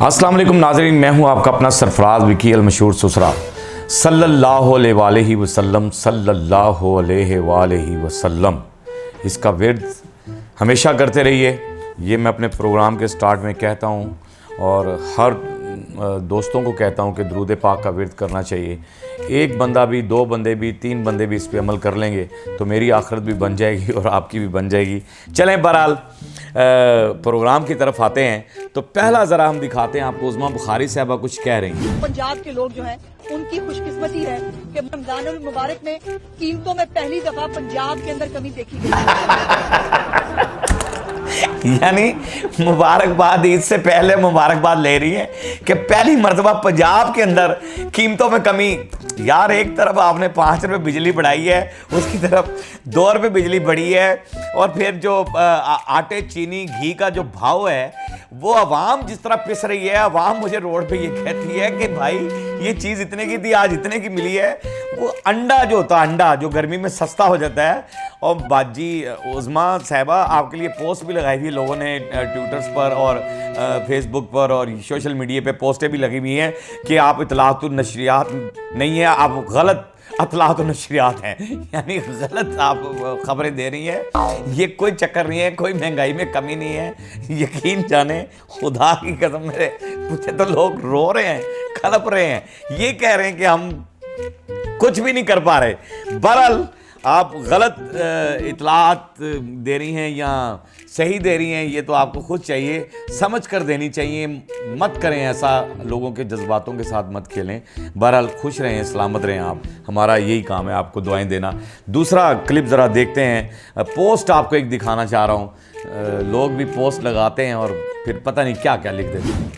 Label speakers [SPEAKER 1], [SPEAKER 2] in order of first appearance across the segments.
[SPEAKER 1] अस्सलाम वालेकुम नाज़रीन, मैं हूं आपका अपना सरफराज विकी अल मशहूर सुसरा सल्लल्लाहु अलैहि वसल्लम सल्लल्लाहु अलैहि वसल्लम। इसका विर्द हमेशा करते रहिए। ये मैं अपने प्रोग्राम के स्टार्ट में कहता हूं और हर दोस्तों को कहता हूं कि दरूद पाक का विर्द करना चाहिए। एक बंदा भी, दो बंदे भी, तीन बंदे भी इस पे अमल कर लेंगे तो मेरी आखिरत भी बन जाएगी और आपकी भी बन जाएगी। चलें बहरहाल प्रोग्राम की तरफ आते हैं। तो पहला ज़रा हम दिखाते हैं आपको, उज़मा बुखारी साहबा कुछ कह रही हैं।
[SPEAKER 2] पंजाब के लोग जो हैं उनकी खुशकिस्मती है कि रमजानुल मुबारक में कीमतों में पहली दफा पंजाब के अंदर कमी देखी गई।
[SPEAKER 1] यानी मुबारकबाद, ईद से पहले मुबारकबाद ले रही है कि पहली मरतबा पंजाब के अंदर कीमतों में कमी। यार, एक तरफ आपने 5 रुपये बिजली बढ़ाई है, उसकी तरफ 2 रुपये बिजली बढ़ी है, और फिर जो आटे, चीनी, घी का जो भाव है वो अवाम जिस तरह पिस रही है। अवाम मुझे रोड पे ये कहती है कि भाई ये चीज़ इतने की थी, आज इतने की मिली है। वो अंडा जो होता है, अंडा जो गर्मी में सस्ता हो जाता है। और बाजी उज़मा साहिबा आपके लिए पोस्ट भी लगाई थी लोगों ने ट्विटर्स पर और फेसबुक पर और सोशल मीडिया पे पोस्टें भी लगी हुई हैं कि आप इतलातुन नशरियात नहीं है, आप गलत अतलातुन नशरियात हैं, यानी गलत आप खबरें दे रही हैं। ये कोई चक्कर नहीं है, कोई महंगाई में कमी नहीं है। यकीन जाने, खुदा की कसम, मुझे तो लोग रो रहे हैं, खलप रहे हैं, ये कह रहे हैं कि हम कुछ भी नहीं कर पा रहे। बहरहाल आप गलत इतलात दे रही हैं या सही दे रही हैं, ये तो आपको खुद चाहिए, समझ कर देनी चाहिए। मत करें ऐसा, लोगों के जज्बातों के साथ मत खेलें। बहरहाल खुश रहें, सलामत रहें आप, हमारा यही काम है आपको दुआएं देना। दूसरा क्लिप ज़रा देखते हैं। पोस्ट आपको एक दिखाना चाह रहा हूँ। लोग भी पोस्ट लगाते हैं और फिर पता नहीं क्या क्या लिख देते हैं।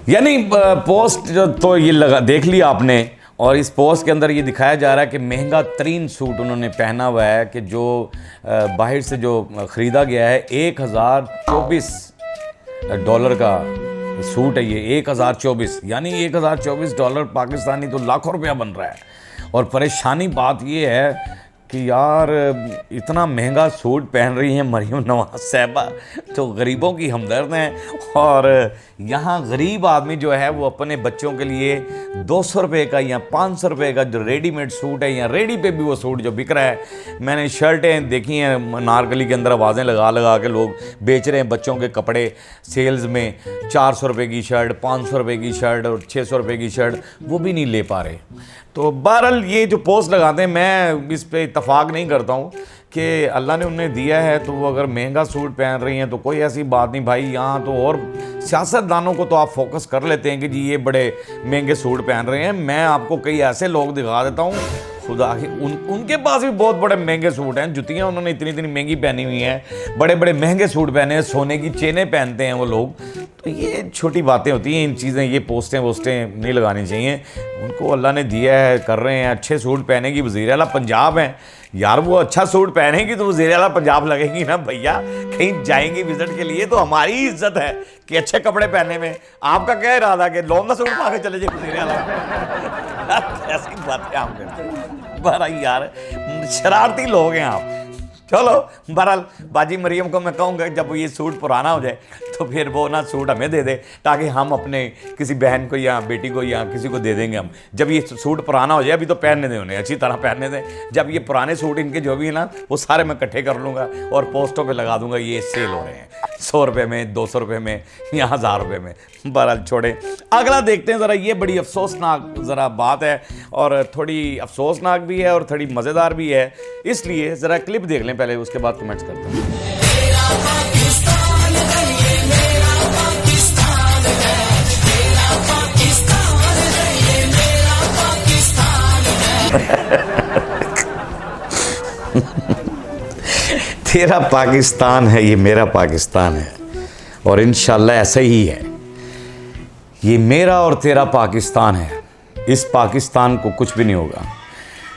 [SPEAKER 1] यानी पोस्ट तो ये लगा, देख लिया आपने, और इस पोस्ट के अंदर ये दिखाया जा रहा है कि महंगा तरीन सूट उन्होंने पहना हुआ है कि जो बाहर से जो ख़रीदा गया है $1024 का सूट है। ये 1024, यानी $1024 पाकिस्तानी तो लाखों रुपया बन रहा है। और परेशानी बात ये है कि यार इतना महंगा सूट पहन रही हैं मरियम नवाज साहबा, तो गरीबों की हमदर्द हैं। और यहाँ गरीब आदमी जो है वो अपने बच्चों के लिए 200 रुपये का या 500 रुपये का जो रेडीमेड सूट है, या रेडी पे भी वो सूट जो बिक रहा है। मैंने शर्टें देखी हैं नारकली के अंदर, आवाज़ें लगा लगा के लोग बेच रहे हैं बच्चों के कपड़े सेल्स में। 400 रुपये की शर्ट, 500 रुपये की शर्ट और 600 रुपये की शर्ट, वो भी नहीं ले पा रहे। तो बहरहाल ये जो पोस्ट लगाते हैं, मैं इस पे इत्तफाक नहीं करता हूँ कि अल्लाह ने उन्हें दिया है तो वो अगर महंगा सूट पहन रही हैं तो कोई ऐसी बात नहीं भाई। यहाँ तो और सियासतदानों को तो आप फोकस कर लेते हैं कि जी ये बड़े महंगे सूट पहन रहे हैं। मैं आपको कई ऐसे लोग दिखा देता हूँ, खुदा की उनके पास भी बहुत बड़े महंगे सूट हैं। जुतियाँ उन्होंने इतनी इतनी महंगी पहनी हुई हैं, बड़े बड़े महंगे सूट पहने हैं, सोने की चेनें पहनते हैं वो लोग। तो ये छोटी बातें होती हैं, इन चीज़ें, ये पोस्टें वोस्टें नहीं लगानी चाहिए। उनको अल्लाह ने दिया है, कर रहे हैं, अच्छे सूट पहनेगी। वज़ीर आला पंजाब हैं यार, वो अच्छा सूट पहनेगी तो वज़ीर आला पंजाब लगेगी ना भैया। कहीं जाएंगी विजिट के लिए तो हमारी इज्जत है कि अच्छे कपड़े पहनने में। आपका क्या इरादा कि लौंगा सूट पा के चले जाए वज़ीर आला? ऐसी बातें आप करते हैं। बहरहाल यार, शरारती लोग हैं आप। चलो बहरहाल, बाजी मरियम को मैं कहूँगा जब ये सूट पुराना हो जाए तो फिर वो ना सूट हमें दे दे, ताकि हम अपने किसी बहन को या बेटी को या किसी को दे देंगे हम। जब ये सूट पुराना हो जाए, अभी तो पहनने दें उन्हें, अच्छी तरह पहनने दें। जब ये पुराने सूट इनके जो भी है ना, वो सारे मैं इकट्ठे कर लूँगा और पोस्टों पे लगा दूँगा ये सेल हो रहे हैं 100 रुपये में, 200 रुपये में या 1000 रुपये में। बहरहाल छोड़ें, अगला देखते हैं ज़रा। ये बड़ी अफसोसनाक ज़रा बात है, और थोड़ी अफसोसनाक भी है और थोड़ी मज़ेदार भी है, इसलिए ज़रा क्लिप देख लें पहले, उसके बाद कमेंट्स करते हैं। तेरा पाकिस्तान है, ये मेरा पाकिस्तान है, और इंशाल्लाह ऐसा ही है। ये मेरा और तेरा पाकिस्तान है, इस पाकिस्तान को कुछ भी नहीं होगा।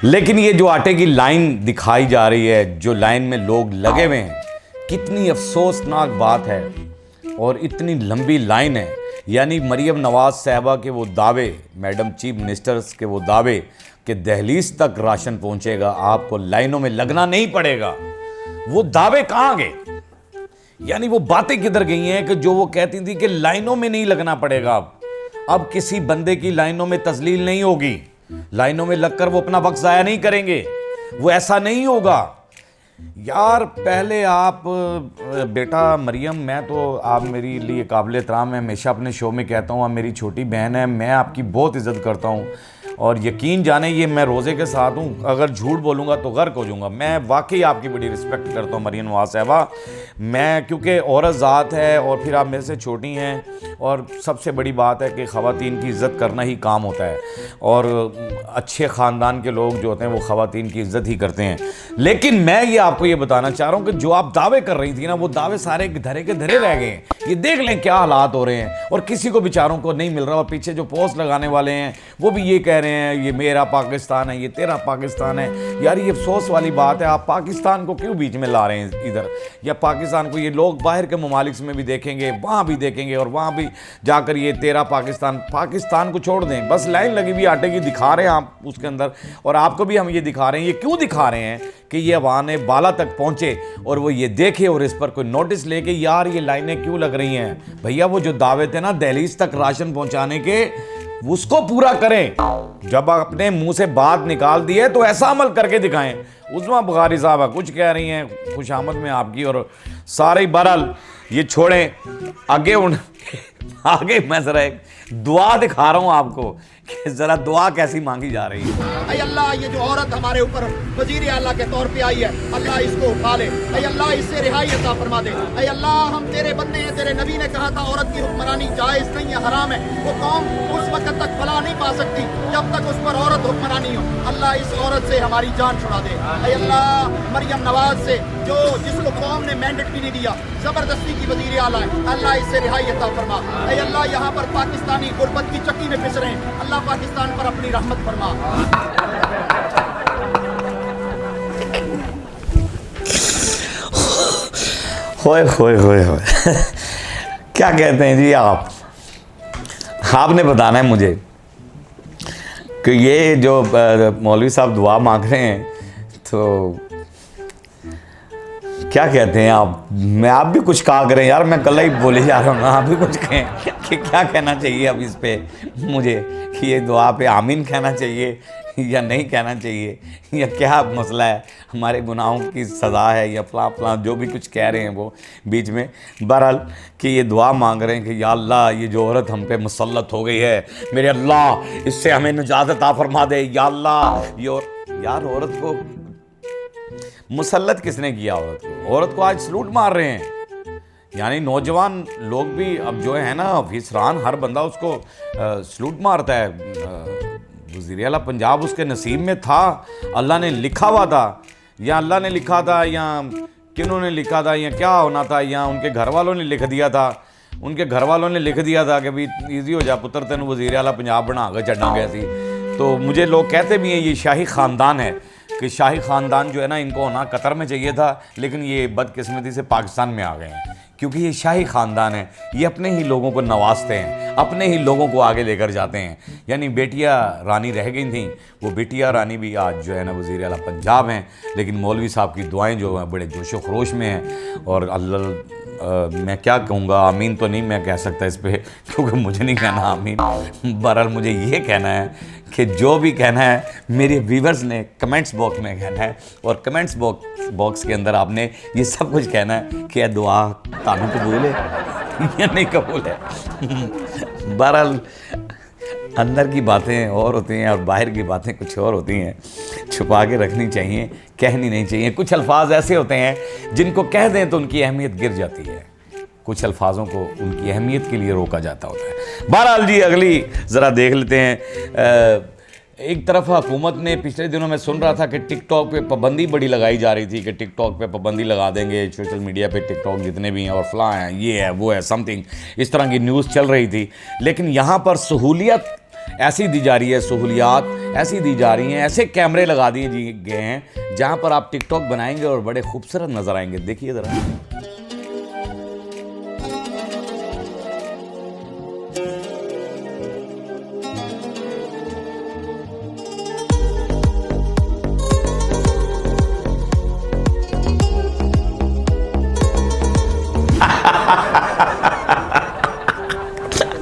[SPEAKER 1] लेकिन ये जो आटे की लाइन दिखाई जा रही है, जो लाइन में लोग लगे हुए हैं, कितनी अफसोसनाक बात है। और इतनी लंबी लाइन है, यानी मरियम नवाज साहबा के वो दावे, मैडम चीफ मिनिस्टर्स के वो दावे कि दहलीज तक राशन पहुंचेगा, आपको लाइनों में लगना नहीं पड़ेगा, वो दावे कहाँ गए? यानी वो बातें किधर गई हैं कि जो वो कहती थी कि लाइनों में नहीं लगना पड़ेगा, अब किसी बंदे की लाइनों में तस्लील नहीं होगी, लाइनों में लगकर वो अपना वक्त जाया नहीं करेंगे, वो ऐसा नहीं होगा। यार पहले आप बेटा मरियम, मैं तो आप मेरी लिए काबिल एहतराम, मैं हमेशा अपने शो में कहता हूँ आप मेरी छोटी बहन है, मैं आपकी बहुत इज़्ज़त करता हूँ और यकीन जाने ये मैं रोज़े के साथ हूँ, अगर झूठ बोलूँगा तो गर्क हो जाऊँगा। मैं वाकई आपकी बड़ी रिस्पेक्ट करता हूँ मरियम नवाज़ साहबा, मैं क्योंकि औरत ज़ात है और फिर आप मेरे से छोटी हैं और सबसे बड़ी बात है कि ख़वातीन की इज़्ज़त करना ही काम होता है और अच्छे ख़ानदान के लोग जो होते हैं वो ख़वातीन की इज़्ज़त ही करते हैं। लेकिन मैं ये आपको ये बताना चाह रहा हूँ कि जो आप दावे कर रही थी ना, वो दावे सारे धरे के धरे रह गए हैं। ये देख लें क्या हालात हो रहे हैं और किसी को बेचारों को नहीं मिल रहा। और पीछे जो पोस्ट लगाने वाले हैं वो भी ये कह रहे हैं ये मेरा पाकिस्तान है, ये तेरा पाकिस्तान है। यार ये अफसोस वाली बात है, आप पाकिस्तान को क्यों बीच में ला रहे हैं इधर, या पाकिस्तान को ये लोग बाहर के ममालिक में भी देखेंगे, वहाँ भी देखेंगे और वहाँ भी जाकर ये तेरा पाकिस्तान, पाकिस्तान को छोड़ दें। बस लाइन लगी हुई आटे की दिखा रहे हैं आप उसके अंदर, और आपको भी हम ये दिखा रहे हैं। ये क्यों दिखा रहे हैं कि ये अवाने बाला तक पहुँचे और वो ये देखे और इस पर कोई नोटिस लेके यार ये लाइनें क्यों लग रही हैं। भैया वो जो दावे थे ना दहलीज तक राशन पहुँचाने के, उसको पूरा करें। जब आप अपने मुंह से बात निकाल दी है तो ऐसा अमल करके दिखाएं। उस्मा बुखारी साहबा कुछ कह रही हैं, खुशामद में आपकी, और सारे बहरहाल ये छोड़ें। आगे मैं ज़रा एक दुआ दिखा रहा हूँ आपको कि ज़रा दुआ कैसी मांगी जा रही है।
[SPEAKER 3] ऐ अल्लाह ये जो औरत हमारे ऊपर वजीर आला के तौर पे आई है, अल्लाह इसको उठा ले। ऐ अल्लाह इससे रिहाई अता फरमा दे। ऐ अल्लाह हम तेरे बंदे हैं, तेरे नबी ने कहा था औरत की हुक्मरानी जायज़ नहीं है, हराम है। वो कौम उस वक्त तक फलाह नहीं पा सकती जब तक उस पर औरत हुक्मरानी हो। अल्लाह इस औरत से हमारी जान छुड़ा दे। ऐ अल्लाह मरियम नवाज से जो जिसको कौम ने मैंडेट भी नहीं दिया, जबरदस्ती की वजीर आला है, अल्लाह इससे रिहाई अता फरमा। ऐ अल्लाह यहाँ पर पाकिस्तानी गुर्बत की चक्की में पिस रहे हैं, अल्लाह पाकिस्तान पर अपनी रहमत फरमा।
[SPEAKER 1] होए होए होए होए क्या कहते हैं जी आप, आपने बताना है मुझे कि ये जो मौलवी साहब दुआ मांग रहे हैं तो क्या कहते हैं आप। मैं आप भी कुछ कहा करें यार, मैं कल ही बोले जा रहा हूँ, आप भी कुछ कहें कि क्या कहना चाहिए अब इस पे मुझे, कि ये दुआ पे आमीन कहना चाहिए या नहीं कहना चाहिए, या क्या मसला है, हमारे गुनाहों की सज़ा है या फलां फलां जो भी कुछ कह रहे हैं वो बीच में। बहरहाल कि ये दुआ मांग रहे हैं कि या अल्लाह ये जो औरत हम पे मुसल्लत हो गई है, मेरे अल्लाह इससे हमें निजात अता फरमा दे या अल्लाह। ये यार औरत को मुसल्लत किसने किया? औरत को आज सलूट मार रहे हैं। यानी नौजवान लोग भी अब जो है ना फिसरान, हर बंदा उसको सलूट मारता है। वज़ीर आला पंजाब उसके नसीब में था, अल्लाह ने लिखा हुआ था, या अल्लाह ने लिखा था या किन्होंने लिखा था या क्या होना था, या उनके घर वालों ने लिख दिया था। उनके घर वालों ने लिख दिया था कि भाई ईजी हो जा पुत्र, तेन वज़ीर आला पंजाब बना के चढ़ा गया सी। तो मुझे लोग कहते भी हैं ये शाही ख़ानदान है, कि शाही ख़ानदान जो है ना इनको होना कतर में चाहिए था, लेकिन ये बदकिस्मती से पाकिस्तान में आ गए हैं। क्योंकि ये शाही ख़ानदान है, ये अपने ही लोगों को नवाजते हैं, अपने ही लोगों को आगे लेकर जाते हैं। यानी बेटियां रानी रह गई थी, वो बेटियां रानी भी आज जो है ना वज़ीर आला पंजाब हैं। लेकिन मौलवी साहब की दुआएं जो हैं बड़े जोशो खरोश में हैं। और अल्लाह मैं क्या कहूँगा, आमीन तो नहीं मैं कह सकता इस पर, क्योंकि मुझे नहीं कहना आमीन। बहरहाल मुझे ये कहना है कि जो भी कहना है मेरे व्यूवर्स ने कमेंट्स बॉक्स में कहना है, और कमेंट्स बॉक्स के अंदर आपने ये सब कुछ कहना है कि दुआ तानू कबूल है या नहीं कबूल है। बहरहाल अंदर की बातें और होती हैं और बाहर की बातें कुछ और होती हैं, छुपा के रखनी चाहिए, कहनी नहीं चाहिए। कुछ अल्फाज ऐसे होते हैं जिनको कह दें तो उनकी अहमियत गिर जाती है, कुछ अल्फाजों को उनकी अहमियत के लिए रोका जाता होता है। बहरहाल जी अगली ज़रा देख लेते हैं। एक तरफ हुकूमत ने पिछले दिनों में सुन रहा था कि टिकटॉक पे पाबंदी बड़ी लगाई जा रही थी कि टिकटॉक पे पाबंदी लगा देंगे, सोशल मीडिया पे टिकटॉक जितने भी हैं और फलां हैं, ये है वो है, समथिंग इस तरह की न्यूज़ चल रही थी। लेकिन यहाँ पर सहूलियत ऐसी दी जा रही है, सहूलियात ऐसी दी जा रही हैं, ऐसे कैमरे लगा दिए गए हैं जहाँ पर आप टिकटॉक बनाएंगे और बड़े खूबसूरत नज़र आएंगे। देखिए ज़रा।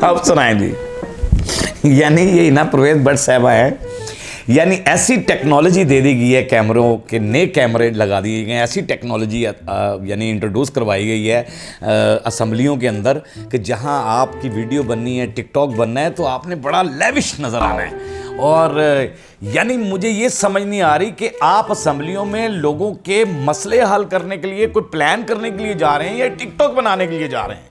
[SPEAKER 1] अब सुनाएं जी। यानी ये हिना परवेज भट्ट साहबा है, यानी ऐसी टेक्नोलॉजी दे दी गई है, कैमरों के नए कैमरे लगा दिए गए हैं, ऐसी टेक्नोलॉजी यानी इंट्रोड्यूस करवाई गई है असम्बलियों के अंदर कि जहां आपकी वीडियो बननी है, टिकटॉक बनना है, तो आपने बड़ा लेविश नज़र आना है। और यानी मुझे ये समझ नहीं आ रही कि आप असम्बलियों में लोगों के मसले हल करने के लिए कोई प्लान करने के लिए जा रहे हैं या टिकटॉक बनाने के लिए जा रहे हैं,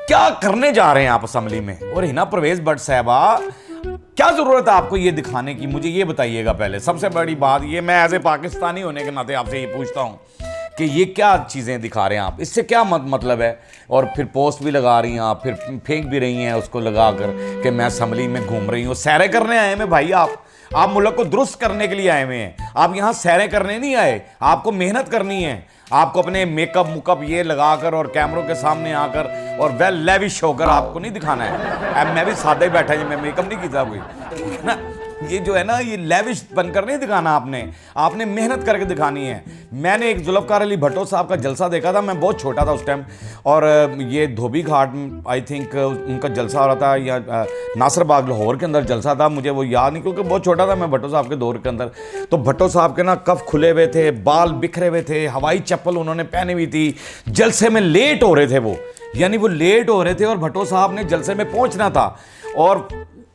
[SPEAKER 1] क्या करने जा रहे हैं आप असम्बली में। और हिना परवेज भट्ट साहबा, क्या जरूरत है आपको ये दिखाने की, मुझे ये बताइएगा। पहले सबसे बड़ी बात ये, मैं एज ए पाकिस्तानी होने के नाते आपसे ये पूछता हूँ कि ये क्या चीज़ें दिखा रहे हैं आप, इससे क्या मतलब है। और फिर पोस्ट भी लगा रही हैं आप, फिर फेंक भी रही हैं उसको लगा कर कि मैं असम्बली में घूम रही हूँ। सैरें करने आए हैं भाई, आप मुल्क को दुरुस्त करने के लिए आए हुए हैं। आप यहाँ सैरें करने नहीं आए, आपको मेहनत करनी है। आपको अपने मेकअप मुकअप ये लगाकर और कैमरों के सामने आकर और वेल लेविश होकर आपको नहीं दिखाना है। अब मैं भी सादा ही बैठा, मैं मेकअप नहीं किया कोई ना, ये जो है ना, ये लेविश बनकर नहीं दिखाना आपने मेहनत करके दिखानी है। मैंने एक जुल्फ़कार अली भट्टो साहब का जलसा देखा था, मैं बहुत छोटा था उस टाइम, और ये धोबी घाट आई थिंक उनका जलसा हो रहा था, या नासिर बाग लाहौर के अंदर जलसा था, मुझे वो याद नहीं क्योंकि बहुत छोटा था मैं भट्टो साहब के दौर के अंदर। तो भट्टो साहब के ना कफ खुले हुए थे, बाल बिखरे हुए थे, हवाई चप्पल उन्होंने पहनी हुई थी, जलसे में लेट हो रहे थे वो, यानी वो लेट हो रहे थे और भट्टो साहब ने जलसे में पहुंचना था। और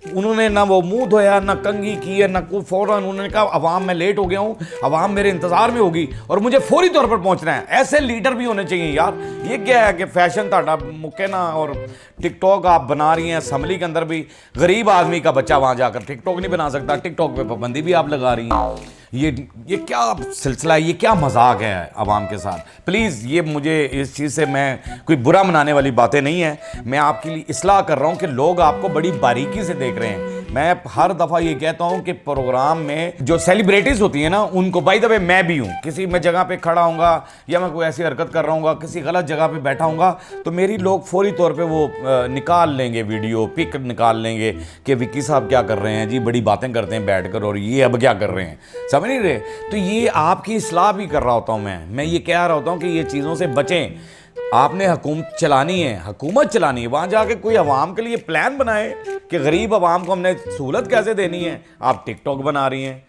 [SPEAKER 1] उन्होंने ना वो मुंह धोया, ना कंघी की है, ना कोई, फौरन उन्होंने कहा अवाम मैं लेट हो गया हूँ, अवाम मेरे इंतजार में होगी और मुझे फौरी तौर पर पहुंचना है। ऐसे लीडर भी होने चाहिए यार। ये क्या है कि फैशन ताड़ा मुक्के ना, और टिकटॉक आप बना रही हैं असम्बली के अंदर भी, गरीब आदमी का बच्चा वहां जाकर टिकटॉक नहीं बना सकता, टिकटॉक पे पाबंदी भी आप लगा रही हैं। ये क्या सिलसिला है, ये क्या मजाक है आवाम के साथ। प्लीज़ ये मुझे इस चीज़ से, मैं कोई बुरा मनाने वाली बातें नहीं है, मैं आपके लिए इसलाह कर रहा हूँ कि लोग आपको बड़ी बारीकी से देख रहे हैं। मैं हर दफ़ा ये कहता हूँ कि प्रोग्राम में जो सेलिब्रिटीज़ होती हैं ना, उनको, बाय द वे मैं भी हूँ, किसी मैं जगह पे खड़ा हूँगा या मैं कोई ऐसी हरकत कर रहा हूँगा, किसी गलत जगह पे बैठा हूँगा, तो मेरी लोग फौरी तौर पे वो निकाल लेंगे, वीडियो पिक निकाल लेंगे कि विक्की साहब क्या कर रहे हैं जी, बड़ी बातें करते हैं बैठकर, और ये अब क्या कर रहे हैं, समझ नहीं रहे। तो ये आपकी इस्लाह भी कर रहा होता हूँ मैं ये कह रहा होता हूँ कि ये चीज़ों से बचें। आपने हुकूमत चलानी है, वहाँ जाके कोई अवाम के लिए प्लान बनाए कि गरीब अवाम को हमने सहूलत कैसे देनी है। आप टिकटॉक बना रही हैं,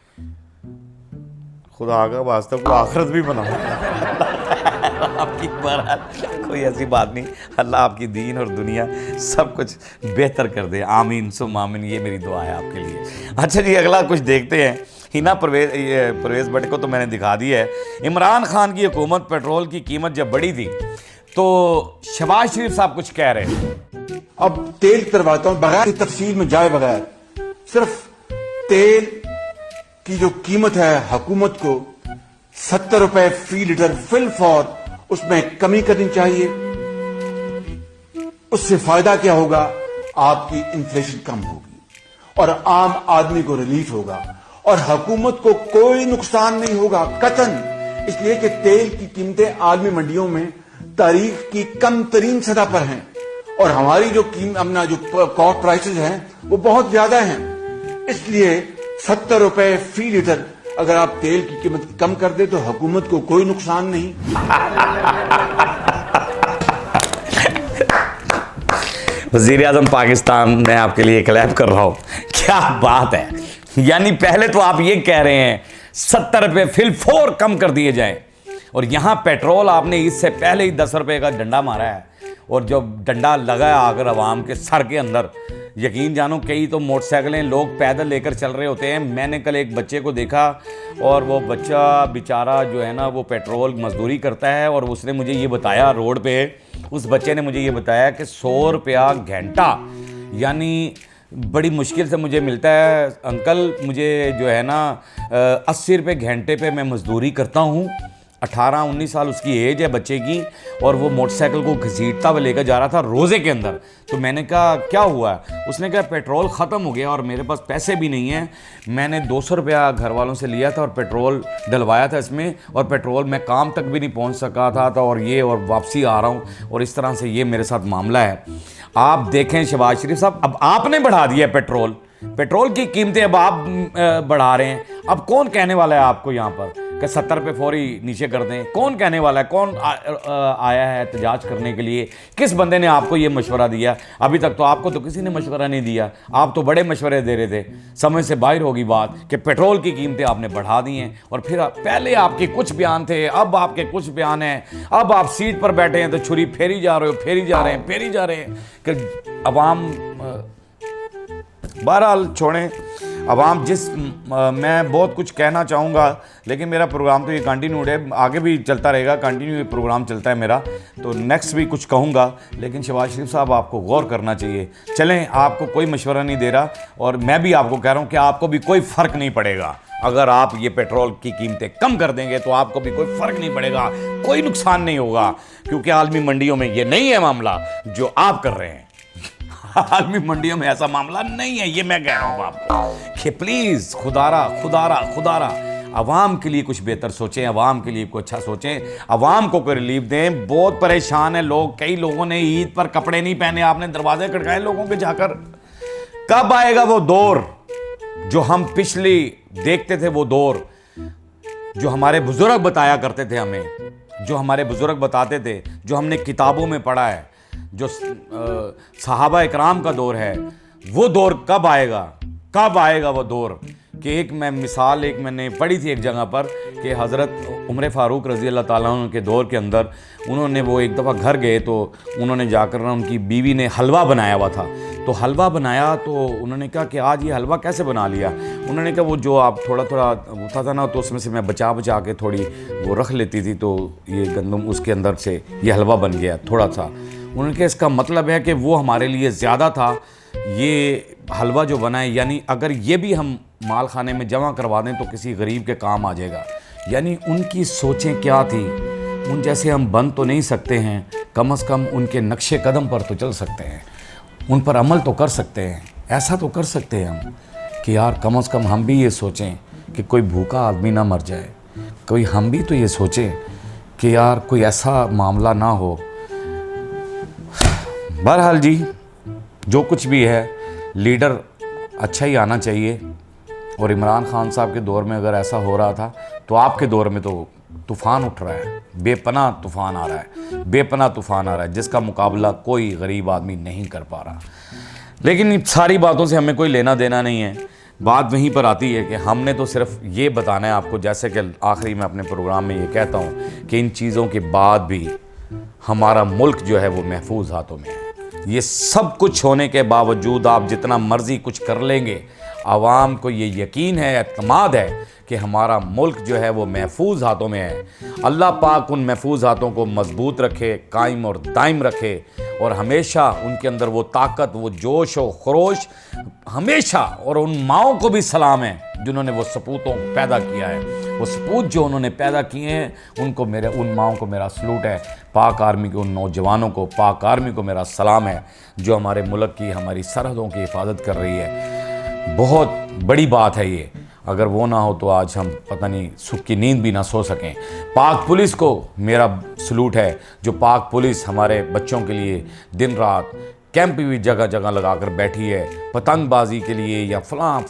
[SPEAKER 1] खुदा का वास्ता को आखिरत भी बनाओ। आपकी बहरहाल कोई ऐसी बात नहीं, अल्लाह आपकी दीन और दुनिया सब कुछ बेहतर कर दे, आमीन सुम आमीन, ये मेरी दुआ है आपके लिए। अच्छा जी, अगला कुछ देखते हैं। हिना परवेज भट्ट को तो मैंने दिखा दी है। इमरान खान की हुकूमत, पेट्रोल की कीमत जब बढ़ी थी तो शहबाज शरीफ साहब कुछ कह रहे हैं।
[SPEAKER 4] अब तेल करवाता हूं, बगैर तफसील में जाए बगैर, सिर्फ तेल की जो कीमत है हुकूमत को 70 रुपए फी लीटर फिलफौर, उसमें कमी करनी चाहिए। उससे फायदा क्या होगा, आपकी इन्फ्लेशन कम होगी और आम आदमी को रिलीफ होगा और हुकूमत को कोई नुकसान नहीं होगा कतन। इसलिए कि तेल की कीमतें आलमी मंडियों में तारीख की कम तरीन सतह पर हैं और हमारी जो अपना जो कॉस्ट प्राइसेस हैं वो बहुत ज्यादा हैं। इसलिए 70 रुपए फी लीटर अगर आप तेल की कीमत कम कर दे तो हुकूमत को कोई नुकसान नहीं।
[SPEAKER 1] वज़ीर आज़म पाकिस्तान, मैं आपके लिए क्लैप कर रहा हूं, क्या बात है। यानी पहले तो आप ये कह रहे हैं 70 रुपये फिलफोर कम कर दिए जाए, और यहाँ पेट्रोल आपने इससे पहले ही 10 रुपये का डंडा मारा है, और जब डंडा लगा आकर आवाम के सर के अंदर, यकीन जानो कई तो मोटरसाइकिलें लोग पैदल लेकर चल रहे होते हैं। मैंने कल एक बच्चे को देखा और वो बच्चा बेचारा जो है ना वो पेट्रोल मजदूरी करता है, और उसने मुझे ये बताया रोड पे, उस बच्चे ने मुझे ये बताया कि 100 रुपया घंटा, यानी बड़ी मुश्किल से मुझे मिलता है अंकल, मुझे जो है ना 80 रुपये घंटे पे मैं मजदूरी करता हूँ। 18-19 साल उसकी एज है बच्चे की, और वो मोटरसाइकिल को घसीटता हुआ लेकर जा रहा था रोज़े के अंदर। तो मैंने कहा क्या हुआ? उसने कहा पेट्रोल ख़त्म हो गया और मेरे पास पैसे भी नहीं हैं। मैंने 200 रुपया घर वालों से लिया था और पेट्रोल डलवाया था इसमें, और पेट्रोल मैं काम तक भी नहीं पहुंच सका था, तो और ये और वापसी आ रहा हूं, और इस तरह से ये मेरे साथ मामला है। आप देखें शहबाज शरीफ साहब, अब आपने बढ़ा दिया पेट्रोल की कीमतें, अब आप बढ़ा रहे हैं। अब कौन कहने वाला है आपको यहाँ पर? कि 70 पे फौरी नीचे कर दें? कौन कहने वाला है? कौन आया है एहतजाज करने के लिए? किस बंदे ने आपको ये मशवरा दिया? अभी तक तो आपको तो किसी ने मशवरा नहीं दिया। आप तो बड़े मशवरे दे रहे थे। समझ से बाहर होगी बात कि पेट्रोल की कीमतें आपने बढ़ा दी हैं, और फिर पहले आपके कुछ बयान थे, अब आपके कुछ बयान हैं। अब आप सीट पर बैठे हैं तो छुरी फेरी जा रहे हो, फेरी जा रहे हैं कि अवाम, बहरहाल छोड़ें अवाम। मैं बहुत कुछ कहना चाहूँगा, लेकिन मेरा प्रोग्राम तो ये कंटिन्यूड है, आगे भी चलता रहेगा, कंटिन्यू प्रोग्राम चलता है मेरा, तो नेक्स्ट भी कुछ कहूँगा। लेकिन शहबाज शरीफ साहब, आपको गौर करना चाहिए। चलें, आपको कोई मशवरा नहीं दे रहा, और मैं भी आपको कह रहा हूँ कि आपको भी कोई फ़र्क नहीं पड़ेगा। अगर आप ये पेट्रोल की कीमतें कम कर देंगे तो आपको भी कोई फ़र्क नहीं पड़ेगा, कोई नुकसान नहीं होगा, क्योंकि आलमी मंडियों में ये नहीं है मामला जो आप कर रहे हैं। आलमी मंडियों में ऐसा मामला नहीं है, ये मैं कह रहा हूँ आपको कि प्लीज़ खुदारा अवाम के लिए कुछ बेहतर सोचें, अवाम के लिए कुछ अच्छा सोचें, अवाम को कोई रिलीफ दें। बहुत परेशान है लोग। कई लोगों ने ईद पर कपड़े नहीं पहने, आपने दरवाजे खटकाए लोगों के जाकर। कब आएगा वो दौर जो हम पिछली देखते थे, वो दौर जो हमारे बुजुर्ग बताया करते थे हमें, जो हमारे बुजुर्ग बताते थे, जो हमने किताबों में पढ़ा है, जो सहाबा इकराम का दौर है, वो दौर कब आएगा वो दौर? कि एक मैंने पढ़ी थी एक जगह पर कि हज़रत उमर फ़ारूक रज़ी अल्लाह ताला अन्हु के दौर के अंदर उन्होंने वो एक दफ़ा घर गए, तो उन्होंने जाकर ना उनकी बीवी ने हलवा बनाया हुआ था, तो हलवा बनाया तो उन्होंने कहा कि आज ये हलवा कैसे बना लिया? उन्होंने कहा वो जो आप थोड़ा होता था ना, तो उसमें से मैं बचा के थोड़ी वो रख लेती थी, तो ये गंदम उसके अंदर से ये हलवा बन गया थोड़ा सा। उन्होंने कहा इसका मतलब है कि वो हमारे लिए ज़्यादा था, ये हलवा जो बना है, यानी अगर ये भी हम माल खाने में जमा करवा दें तो किसी गरीब के काम आ जाएगा। यानी उनकी सोचें क्या थी? उन जैसे हम बन तो नहीं सकते हैं, कम से कम उनके नक्शे कदम पर तो चल सकते हैं, उन पर अमल तो कर सकते हैं। ऐसा तो कर सकते हैं हम कि यार कम से कम हम भी ये सोचें कि कोई भूखा आदमी ना मर जाए, कोई हम भी तो ये सोचें कि यार कोई ऐसा मामला ना हो। बहरहाल जी, जो कुछ भी है, लीडर अच्छा ही आना चाहिए। और इमरान खान साहब के दौर में अगर ऐसा हो रहा था, तो आपके दौर में तो तूफ़ान उठ रहा है, बेपनाह तूफ़ान आ रहा है, जिसका मुकाबला कोई गरीब आदमी नहीं कर पा रहा। लेकिन सारी बातों से हमें कोई लेना देना नहीं है। बात वहीं पर आती है कि हमने तो सिर्फ ये बताना है आपको, जैसे कि आखिरी में अपने प्रोग्राम में ये कहता हूँ कि इन चीज़ों के बाद भी हमारा मुल्क जो है वो महफूज हाथों में है। ये सब कुछ होने के बावजूद आप जितना मर्जी कुछ कर लेंगे, आवाम को ये यकीन है, एतमाद है कि हमारा मुल्क जो है वो महफूज हाथों में है। अल्लाह पाक उन महफूज हाथों को मजबूत रखे, कायम और दायम रखे, और हमेशा उनके अंदर वो ताकत, वो जोश और खरोश हमेशा। और उन माओं को भी सलाम है जिन्होंने वो सपूतों को पैदा किया है, वो सपूत जो उन्होंने पैदा किए हैं, उनको उन माओं को मेरा सलूट है। पाक आर्मी के उन नौजवानों को, पाक आर्मी को मेरा सलाम है, जो हमारे मुल्क की, हमारी सरहदों की हिफाजत कर रही है। बहुत बड़ी बात है ये। अगर वो ना हो तो आज हम पता नहीं सुख की नींद भी ना सो सकें। पाक पुलिस को मेरा सलूट है, जो पाक पुलिस हमारे बच्चों के लिए दिन रात कैंप भी जगह जगह लगाकर बैठी है, पतंगबाजी के लिए या फलां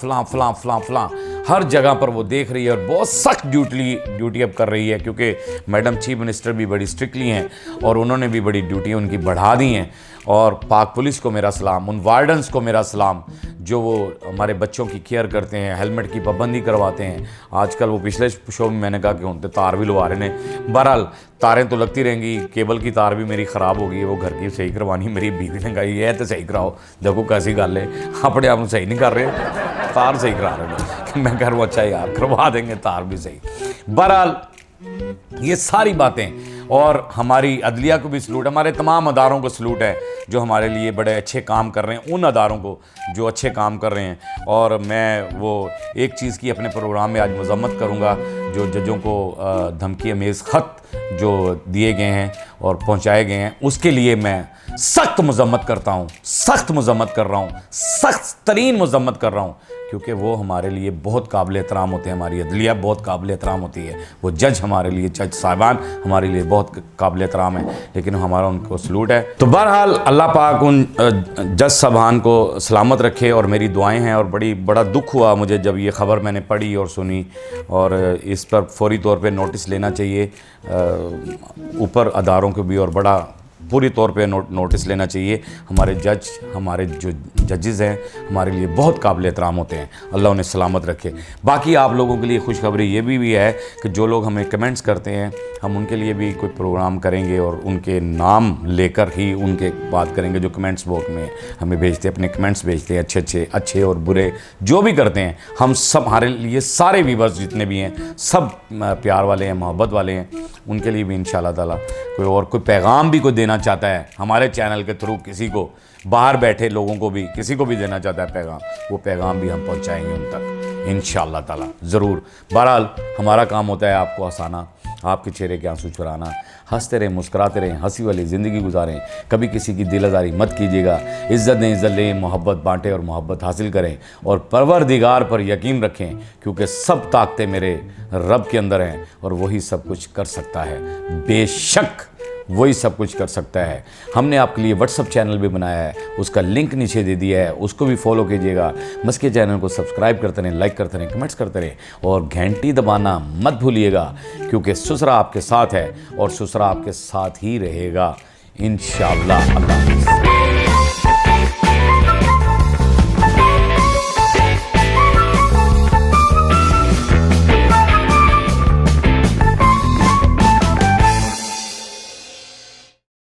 [SPEAKER 1] हर जगह पर वो देख रही है, और बहुत सख्त ड्यूटी अब कर रही है, क्योंकि मैडम चीफ मिनिस्टर भी बड़ी स्ट्रिक्टली हैं और उन्होंने भी बड़ी ड्यूटियाँ उनकी बढ़ा दी हैं। और पाक पुलिस को मेरा सलाम, उन वार्डन्स को मेरा सलाम, जो वो हमारे बच्चों की केयर करते हैं, हेलमेट की पाबंदी करवाते हैं। आजकल वो पिछले शो में मैंने कहा कि उनके तार भी लगा रहे हैं। बहरहाल तारें तो लगती रहेंगी, केबल की तार भी मेरी ख़राब हो गई है, वो घर की सही करवानी। मेरी बीवी ने कहा ये तो सही कराओ, देखो कैसी गल है, अपने आप सही नहीं कर रहे, तार सही करा रहे हो। मैं कह रहा हूँ अच्छा यार करवा देंगे तार भी सही। बहरहाल ये सारी बातें, और हमारी अदलिया को भी सलूट, हमारे तमाम अदारों को सलूट है जो हमारे लिए बड़े अच्छे काम कर रहे हैं, उन अदारों को जो अच्छे काम कर रहे हैं। और मैं वो एक चीज़ की अपने प्रोग्राम में आज मज़म्मत करूँगा, जो जजों को धमकी अमेज़ ख़त जो दिए गए हैं और पहुँचाए गए हैं, उसके लिए मैं सख्त मज़म्मत करता हूँ, सख्त मज़म्मत कर रहा हूँ, सख्त तरीन मज़म्मत कर रहा हूँ क्योंकि वो हमारे लिए बहुत काबिल एहतराम होते हैं, हमारी अदलिया बहुत काबिल एहतराम होती है, वो जज हमारे लिए, जज साहिबान हमारे लिए बहुत काबिल एहतराम है, लेकिन हमारा उनको सलूट है। तो बहरहाल अल्लाह पाक उन जज साहबान को सलामत रखे और मेरी दुआएं हैं। और बड़ा दुख हुआ मुझे जब ये ख़बर मैंने पढ़ी और सुनी, और इस पर फौरी तौर पे नोटिस लेना चाहिए ऊपर अदारों को भी, और बड़ा पूरी तौर पे नोटिस लेना चाहिए। हमारे जज, हमारे जो जजेज़ हैं हमारे लिए बहुत काबिल एहतराम होते हैं, अल्लाह उन्हें सलामत रखे। बाकी आप लोगों के लिए खुशखबरी ये भी है कि जो लोग हमें कमेंट्स करते हैं, हम उनके लिए भी कोई प्रोग्राम करेंगे और उनके नाम लेकर ही उनके बात करेंगे। जो कमेंट्स बॉक्स में हमें भेजते हैं, अपने कमेंट्स भेजते हैं, अच्छे और बुरे जो भी करते हैं, हम सब, हमारे लिए सारे व्यूअर्स जितने भी हैं सब प्यार वाले हैं, मोहब्बत वाले हैं। उनके लिए भी इंशाल्लाह ताला कोई पैगाम भी कोई देना चाहता है हमारे चैनल के थ्रू, किसी को बाहर बैठे लोगों को भी, किसी को भी देना चाहता है पैगाम, वो पैगाम भी हम पहुंचाएंगे उन तक इंशाल्लाह ताला ज़रूर। बहरहाल हमारा काम होता है आपको हंसाना, आपके चेहरे के आंसू चुराना, हंसते रहें, मुस्कुराते रहें, हंसी वाली ज़िंदगी गुजारें, कभी किसी की दिल आज़ारी मत कीजिएगा। इज़्ज़त दें, इज़्ज़त लें, मोहब्बत बांटें और मोहब्बत हासिल करें, और परवरदिगार पर यकीन रखें, क्योंकि सब ताकतें मेरे रब के अंदर हैं और वही सब कुछ कर सकता है, बेशक वही सब कुछ कर सकता है। हमने आपके लिए व्हाट्सअप चैनल भी बनाया है, उसका लिंक नीचे दे दिया है, उसको भी फॉलो कीजिएगा। मस्के चैनल को सब्सक्राइब करते रहें, लाइक करते रहें, कमेंट्स करते रहें, और घंटी दबाना मत भूलिएगा, क्योंकि सुसरा आपके साथ है और सुसरा आपके साथ ही रहेगा इंशाअल्लाह। अल्लाह हाफ़िज़।